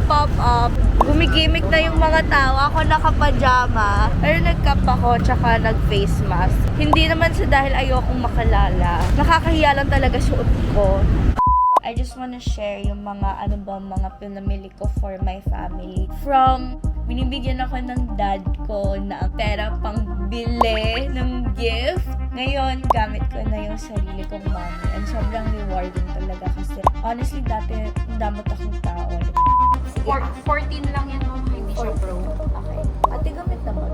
nag-pop up. Gumigimik na yung mga tao. Ako naka-pajama. Pero nag-cap ako, tsaka nag-face mask. Hindi naman sa dahil ayokong makalala. Nakakahiya lang talaga suot ko. I just wanna share yung mga mga pinamili ko for my family. From, binibigyan ako ng dad ko na pera pang bili ng gift. Ngayon, gamit ko na yung sarili kong money. And sobrang rewarding talaga kasi honestly, dati damot akong tao. 14 lang yan, mama. Hindi siya pro. Okay. Ate, gamit naman.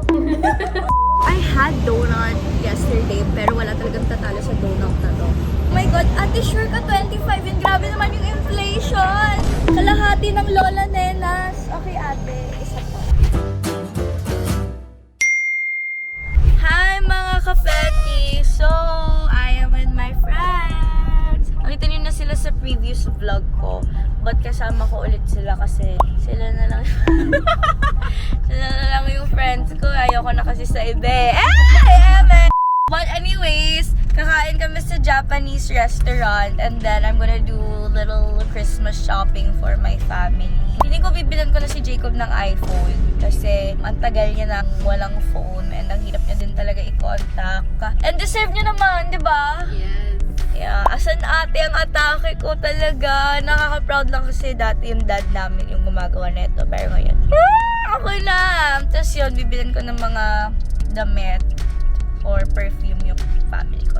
I had donut yesterday, pero wala talagang tatalo sa donut na to. Oh my God, ate, sure ka 25 yun. Grabe naman yung inflation. Kalahati ng Lola Nenas. Okay, ate, isa pa. Hi, mga kapeti! So, I am with my friends. Nakita niyo na sila sa previous vlog ko. But kasama ko ulit sila kasi sila na lang sila na lang yung friends ko. Ayoko na kasi sa iba. But anyways, kakain kami sa Japanese restaurant and then I'm gonna do little Christmas shopping for my family. Hindi ko bibilan ko na si Jacob ng iPhone kasi ang tagal niya nang walang phone and ang hirap niya din talaga i-contact. And deserve niya naman, di ba? Yes. Yeah, asan ate ang atake ko talaga. Nakaka-proud lang kasi dati yung dad namin yung gumagawa nito. Pero ngayon, ako na! Tapos yun, bibilan ko ng mga damit or perfume yung family ko.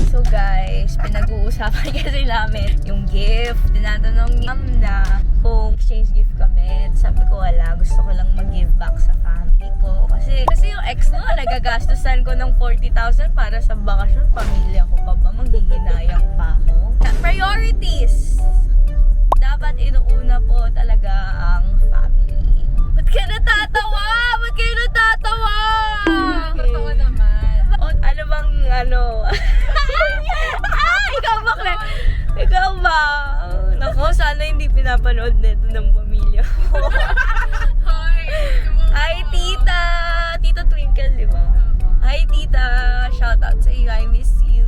So guys, pinag-uusapan kasi namin yung gift. Tinatanong ni ma'am na kung exchange gift kami. Sabi ko wala, gusto ko lang mag-give back sa family ko. Kasi yung ex ko, nagagastusan ko ng 40,000 para sa bakasyon. Pamilya ko pa ba? Maghihinayang pa ako. Priorities! Dapat inuuna po talaga ang family. Ba't kayo natatawa? Ba't kayo natatawa? Totoo naman. Ano bang ikaw ba, Claire? Ikaw ba? Nako, sana hindi pinapanood nito ng pamilya ko. Hi, tita! Tita Twinkle, di ba? Hi, tita! Shout out sa iyo. I miss you.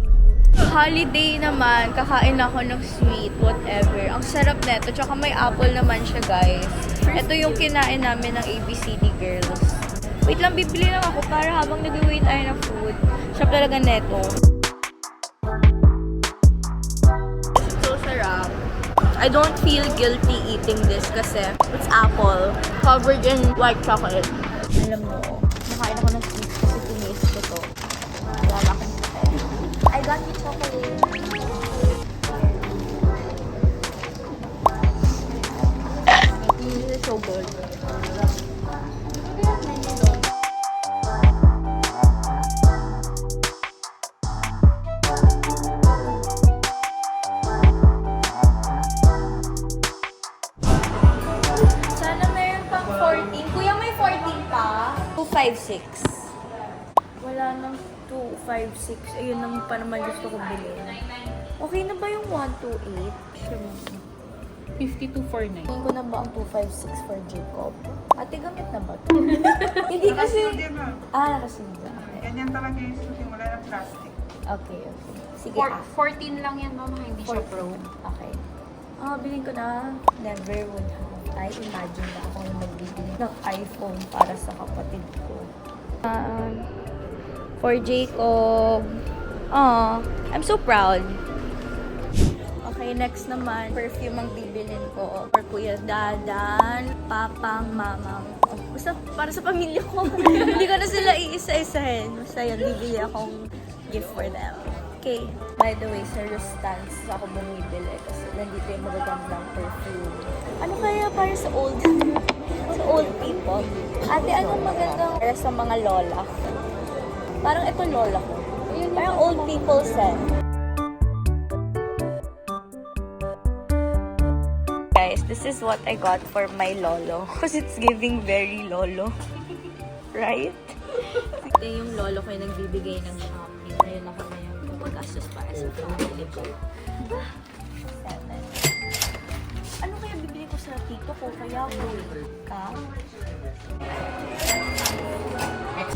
Holiday naman, kakain ako ng sweet, whatever. Ang sarap neto, tsaka may apple naman siya, guys. Ito yung kinain namin ng ABCD Girls. Wait lang, bibili lang ako para habang nag-wait tayo ng food. Sarap talaga neto. So sarap. I don't feel guilty eating this kasi it's apple covered in white chocolate. Alam mo, nakain ako ng sweet kasi tinis ko to. Wala na akong pati. I got you chocolate. This is so good. Sana meron pang 14. Kuya, may 14 pa? 256. Wala nang 256. Ayun naman pa naman gusto ko bilhin. Okay na ba yung 128? Sure mo. 5249. Tingin ko na ba ang 256 for Jacob? Ate, gamit na ba ito? Hindi kasi... nakasunod na. Okay. Ganyan talaga yung sushi, wala ng plastic. Okay. Sige. 14 lang yan, mama. Hindi siya pro. Okay. Bilhin ko na. Never would have. I imagine na ako yung magbibili ng iPhone para sa kapatid ko. For Jacob. I'm so proud. Okay, next naman, perfume ang bibilin ko. For Kuya Dadan, Papang, Mamang. Basta para sa pamilya ko. Hindi ko na sila iisa-isahin. Basta yun, bibili akong gift for them. Okay. By the way, sa Rustans ako bumibili kasi nandito yung magagandang perfume. Ano kaya para sa old people? Ate, anong magandang para sa mga lola? Parang ito lola ko. Parang old people scent. Guys, this is what I got for my lolo. Because it's giving very lolo. Right? Ito yung lolo ko yung nagbibigay ng shopping. Ayun ako ngayon. Pagkastos para sa family ko. 7. Ano kaya bibili ko sa tito ko? Kaya gold ka?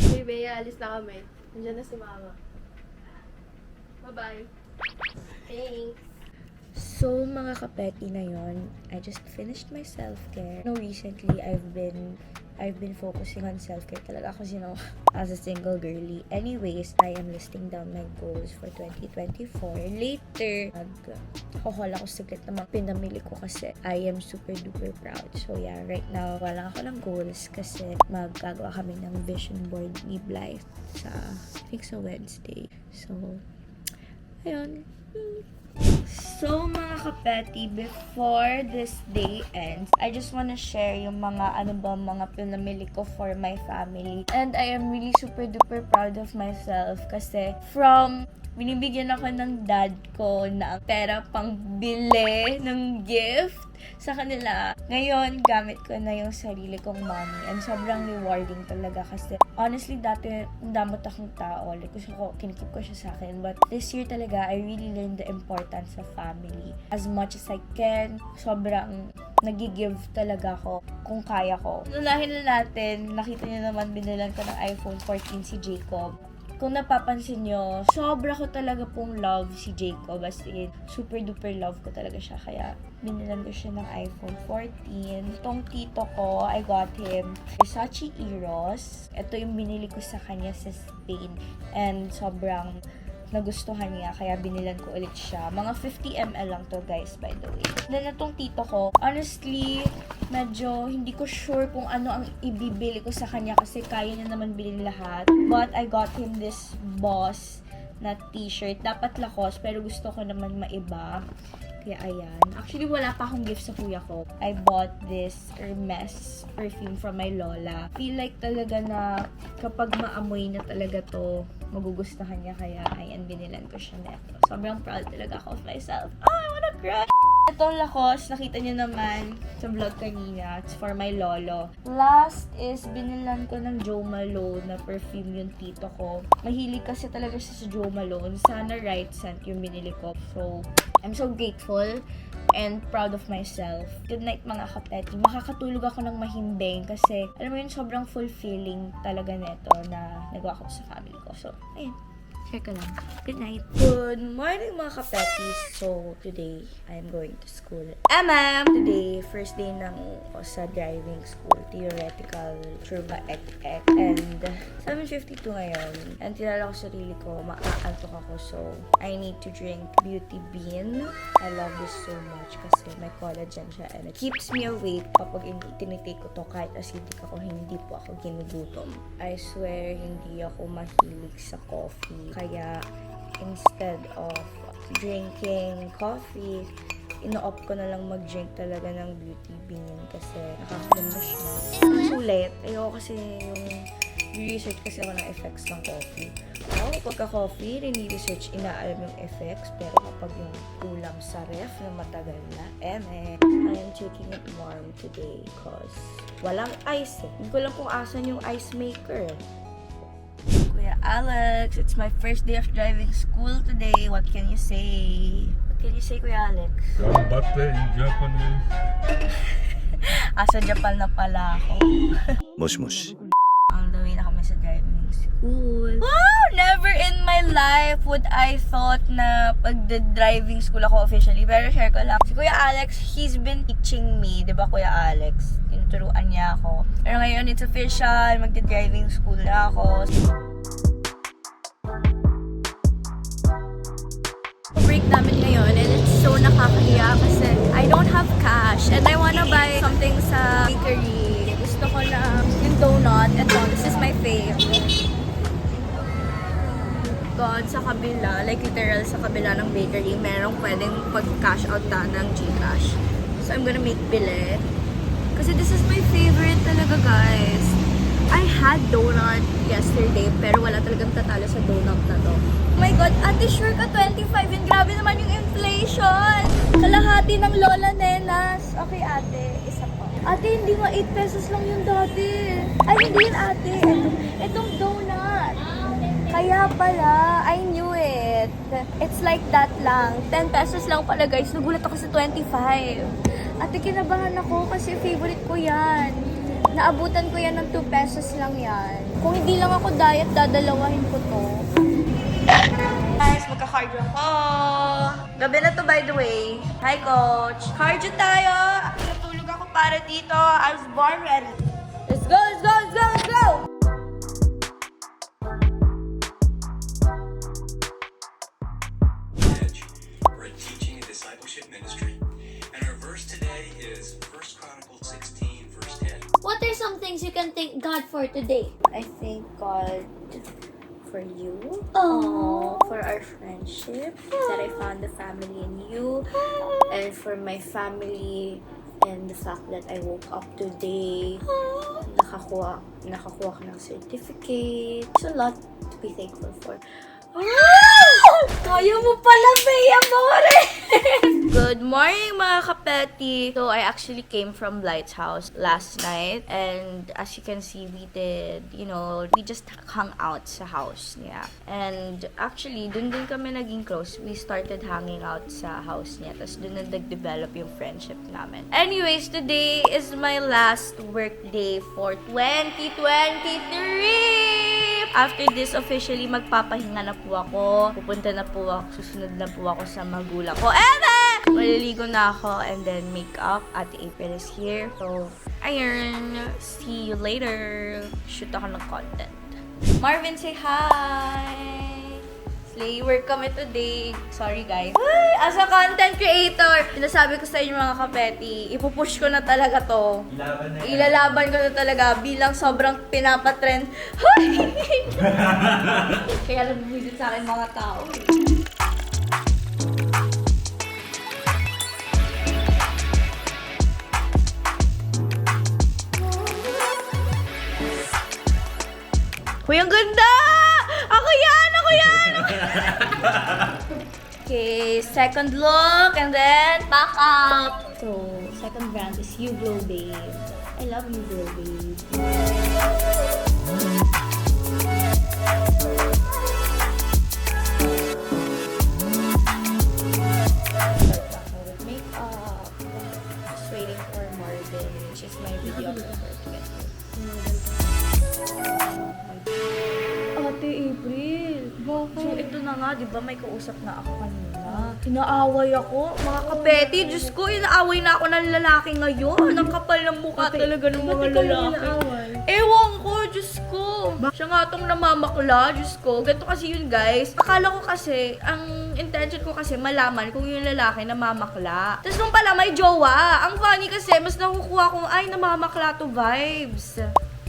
Hey, Bea, alis na kami. Nandiyan na si Mama. Bye-bye. Thanks. So, mga kapeti na yon, I just finished my self-care. No, recently, I've been focusing on self-care talaga kasi, as a single girly. Anyways, I am listing down my goals for 2024. Later, mag-haul ako saglit ng mga pinamili ko kasi I am super duper proud. So, yeah, right now, wala ako ng goals kasi magagawa kami ng vision board ni Blythe sa, I think sa Wednesday. So, ayun. So, mga kapeti, before this day ends, I just wanna share yung mga mga pinamili ko for my family. And I am really super duper proud of myself kasi from binibigyan ako ng dad ko na pera pang bili ng gift sa kanila. Ngayon, gamit ko na yung sarili kong money. And sobrang rewarding talaga kasi honestly, dati damot akong tao. Like, gusto ko, kinikip ko siya sa akin. But this year talaga, I really learned the importance of family. As much as I can, sobrang nagigive talaga ako kung kaya ko. Unahin na natin, nakita niyo naman, binilan ko ng iPhone 14 si Jacob. Kung napapansin nyo, sobra ko talaga pong love si Jacob. As in, super duper love ko talaga siya. Kaya, binilan ko siya ng iPhone 14. Itong tito ko, I got him Versace Eros. Ito yung binili ko sa kanya sa Spain. And sobrang nagustuhan niya, kaya binilan ko ulit siya. Mga 50 ml lang to, guys, by the way. Then, itong tito ko, honestly, medyo hindi ko sure kung ano ang ibibili ko sa kanya kasi kaya niya naman bilhin lahat. But, I got him this Boss na t-shirt. Dapat lakos, pero gusto ko naman maiba. Kaya, ayan. Actually, wala pa akong gift sa kuya ko. I bought this Hermes perfume from my lola. Feel like talaga na kapag maamoy na talaga to, magugustuhan niya. Kaya, ayan, binilan ko siya neto. Sobrang proud talaga ako of myself. Oh, I wanna cry! Itong lakos, nakita niyo naman sa vlog kanina. It's for my lolo. Last is, binilan ko ng Jo Malone na perfume yung tito ko. Mahilig kasi talaga siya sa Jo Malone. Sana right scent yung binili ko. So, I'm so grateful and proud of myself. Good night, mga kapeti. Makakatulog ako ng mahimbing kasi, alam mo yun, sobrang fulfilling talaga neto na nagawa ko sa family ko. So, ayun. Share ko lang. Good night. Good morning, mga kapetis. So, today, I'm going to school. Today, first day ng sa driving school. Theoretical, Truba Ek. And, 7:52 ngayon. And, tinala ko sarili ko, makaantok ako. So, I need to drink Beauty Bean. I love this so much kasi may collagen siya. And it keeps me awake kapag tinitake ko to. Kahit acidic ako, hindi po ako ginugutom. I swear, hindi ako mahilig sa coffee. Kaya, instead of drinking coffee, ino-opt ko na lang mag-drink talaga ng Beauty Bean kasi nakakaganda siya. Sulit. Ayoko kasi yung research kasi ako ng effects ng coffee. Pagka-coffee, rini-research, inaalam yung effects, pero kapag yung kulang sa ref na matagal na, I am taking it warm today because walang ice eh. Hindi ko lang kung asan yung ice maker. Kuya Alex, it's my first day of driving school today. What can you say? What can you say, Kuya Alex? Ganbatte in Japanese. Asa Japan na pala ako. Moshi. On the way na kami sa driving school. Wow! Never in my life would I thought na pag-driving school ako officially. Pero share ko lang. Si Kuya Alex, he's been teaching me. Diba, Kuya Alex? Tinuturuan niya ako. Pero ngayon, it's official. Mag-driving school na ako. Break namin ngayon and it's so nakakahiya kasi I don't have cash and I wanna buy something sa bakery. Gusto ko lang yung donut. Ito, this is my fave. God, sa kabila, like literal sa kabila ng bakery, merong pwedeng pag-cash out ta ng Gcash. So I'm gonna make bili. Kasi this is my favorite talaga, guys. I had donut yesterday, pero wala talagang tatalo sa donut na to. Oh my God, ate, sure ka 25 and grabe naman yung inflation. Kalahati ng Lola Nenas. Okay, ate, isa po. Ate, hindi nga 8 pesos lang yung dati. Ay, hindi yun, ate. Itong donut. Kaya pala, I knew it. It's like that lang. 10 pesos lang pala, guys. Nagulat ako sa 25. Ate, kinabahan ako kasi favorite ko yan. Naabutan ko yan ng 2 pesos lang yan. Kung hindi lang ako diet, dadalawahin ko to. Guys, magka-cardio ko. Gabi na to, by the way. Hi, Coach. Cardio tayo. Natulog ako para dito. I was born ready. Let's go, let's go, let's go, let's go! Edge. We're a teaching and discipleship ministry. And our verse today is 1 Chronicles 16, verse 10. What are some things you can thank God for today? I thank God for you. Oh. For our friendship. That I found the family in you. And for my family and the fact that I woke up today. Nakakuha ko ng certificate. It's a lot to be thankful for. Kaya mo pala, Bea More! Good morning, mga kapeti! So, I actually came from Light's house last night. And as you can see, we just hung out sa house niya. And actually, dun din kami naging close. We started hanging out sa house niya. Tapos dun na nag-develop yung friendship namin. Anyways, today is my last work day for 2023! After this, officially, magpapahinga na po ako. Pupunta na po ako, susunod na po ako sa magulang ko. Maliligo na ako and then makeup. Ate April is here. So, ayun. See you later. Shoot ako ng content. Marvin, say hi! Slay work kami today. Sorry, guys. Ay, as a content creator, sinasabi ko sa inyo mga kapeti, ipupush ko na talaga to. Ilalaban ko na talaga bilang sobrang pinapatrend. Kaya nag-visit sa akin mga tao. Hoy, ang ganda! Ako yan! Ako yan! Okay, second look and then back up. So, second brand is You Glow Babe. I love You Glow Babe. With makeup. Just waiting for Marvin, which is my videographer to get here. Ate April, so ito na nga, di ba may kausap na ako kanina. Inaaway ako. Mga kapeti, Diyos ko, inaaway na ako ng lalaki ngayon. Ang kapal ng mukha talaga ng mga lalaki. Ewan ko, Diyos ko. Siya nga tong namamakla, Diyos ko. Ganito kasi yun, guys. Akala ko kasi, ang intention ko kasi malaman kung yung lalaki namamakla. Tapos nung pala may jowa. Ang funny kasi, mas nakukuha kong, ay, namamakla to vibes.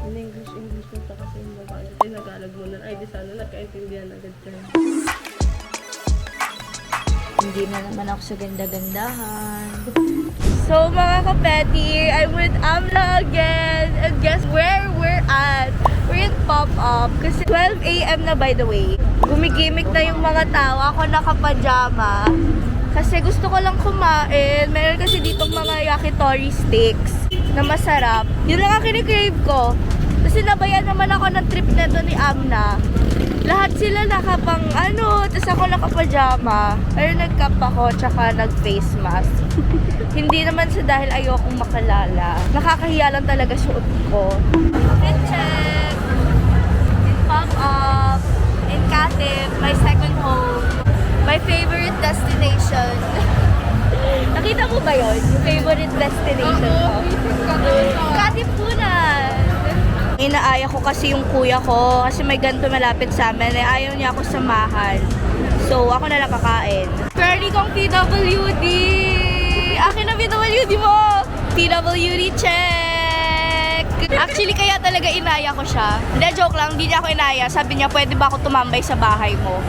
English ko pa kasi yung babae. Tinagalag mo na. Ay, di sana nagkaintindihan agad kayo. Hindi na naman ako sa ganda-gandahan. So, mga kapeti, I'm with Amla again. And guess where we're at? We're at Pop-Up. Kasi 12 a.m. na, by the way. Gumigimik na yung mga tao. Ako nakapajama. Kasi gusto ko lang kumain. Meron kasi ditong mga yakitori sticks na masarap. Yun lang ang kinikrave ko. Kasi nabayan naman ako ng trip neto ni Amna. Lahat sila nakapang tapos ako nakapajama. Pero nag-cap ako, tsaka nag-face mask. Hindi naman sa dahil ayokong makalala. Nakakahiya lang talaga suot ko. Fit check! In Pop-Up, in Katip, my second home, my favorite destination. Nakita mo ba yun? Yung favorite destination ko? Katipunan! Inaaya ko kasi yung kuya ko kasi may ganito malapit sa amin. Ayaw niya ako samahan. So, ako na lang kakain. Curry kong PWD! Akin na PWD mo! PWD check! Actually, kaya talaga inaya ko siya. Hindi, joke lang. Hindi niya ako inaya. Sabi niya, pwede ba ako tumambay sa bahay mo?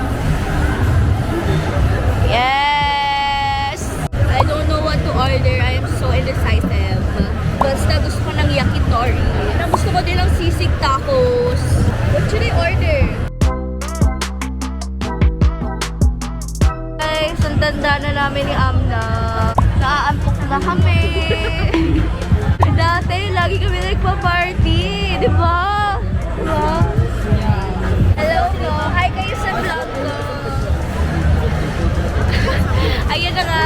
Yes! I don't know what to order. I am so indecisive. Basta gusto ko ng yakitori. Gusto ko din ng sisig tacos. What should I order? Guys, ang tanda na namin ni Amna. Naaantok na kami. Dati, lagi kami nagpa-party. Di ba? Diba? Hello po. Hi kayo sa vlog ko. Ayan na nga.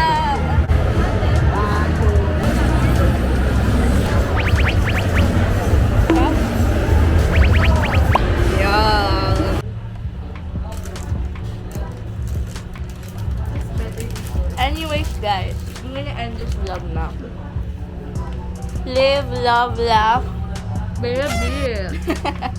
love laugh. Baby.